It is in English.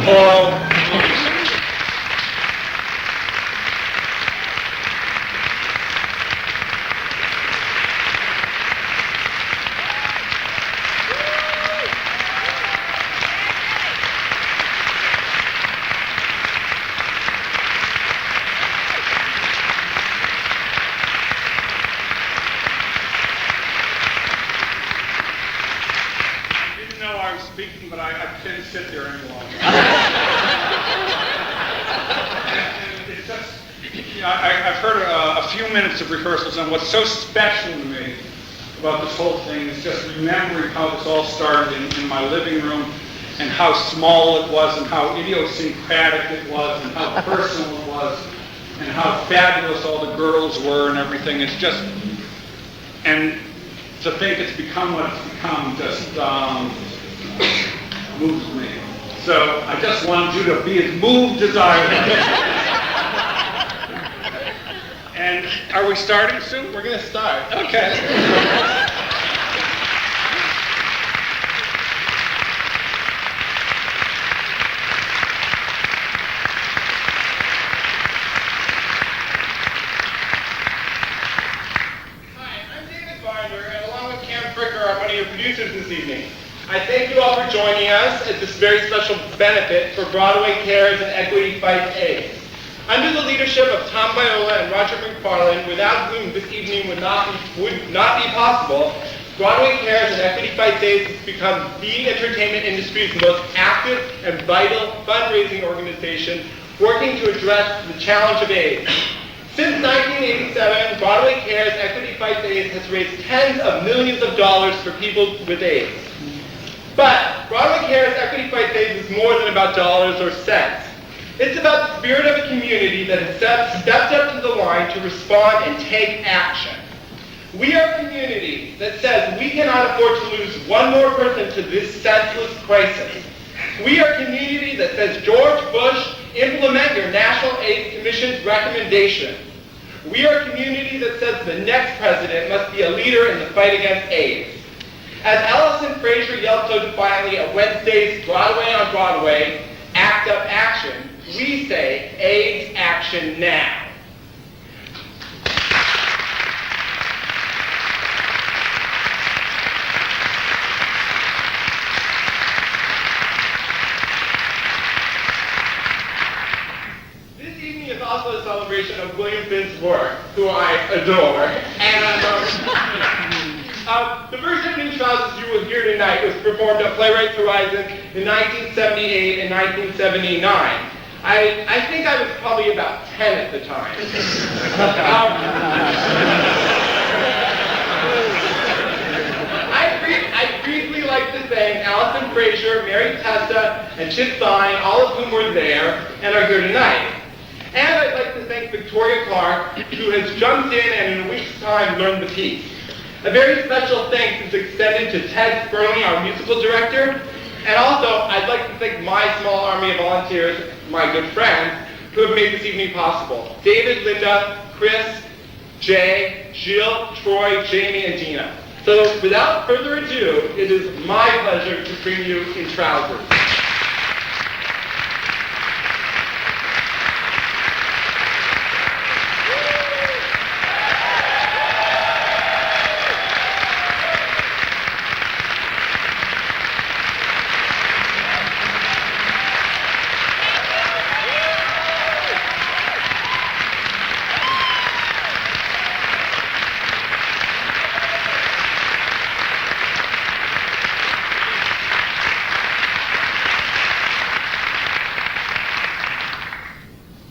Hello. But I couldn't sit there any longer. and it's just, you know, I've heard a few minutes of rehearsals, and what's so special to me about this whole thing is just remembering how this all started in my living room, and how small it was, and how idiosyncratic it was, and how personal it was, and how fabulous all the girls were and everything. It's just, and to think it's become what it's become just moves me. So I just wanted you to be as moved as I was. And are we starting soon? We're going to start. Okay. Hi, I'm David Binder, and along with Cam Fricker, I'm one of your producers this evening. I thank you all for joining us at this very special benefit for Broadway Cares and Equity Fights AIDS. Under the leadership of Tom Viola and Roger McFarlane, without whom this evening would not be possible, Broadway Cares and Equity Fights AIDS has become the entertainment industry's most active and vital fundraising organization working to address the challenge of AIDS. Since 1987, Broadway Cares Equity Fights AIDS has raised tens of millions of dollars for people with AIDS. But Broadway Cares Equity Fights AIDS is more than about dollars or cents. It's about the spirit of a community that has stepped up to the line to respond and take action. We are a community that says we cannot afford to lose one more person to this senseless crisis. We are a community that says, George Bush, implement your National AIDS Commission's recommendation. We are a community that says the next president must be a leader in the fight against AIDS. As Alison and Fraser yelled so defiantly at Wednesday's Broadway on Broadway, Act Up Action, we say, AIDS action now. This evening is also a celebration of William Finn's work, who I adore, and the version of New Trousers you will hear tonight was performed at Playwrights Horizon in 1978 and 1979. I think I was probably about 10 at the time. I'd briefly like to thank Alison Fraser, Mary Testa, and Chip Zien, all of whom were there and are here tonight. And I'd like to thank Victoria Clark, who has jumped in and in a week's time learned the piece. A very special thanks is extended to Ted Sperling, our musical director, and also I'd like to thank my small army of volunteers, my good friends, who have made this evening possible. David, Linda, Chris, Jay, Jill, Troy, Jamie, and Gina. So without further ado, it is my pleasure to bring you In Trousers.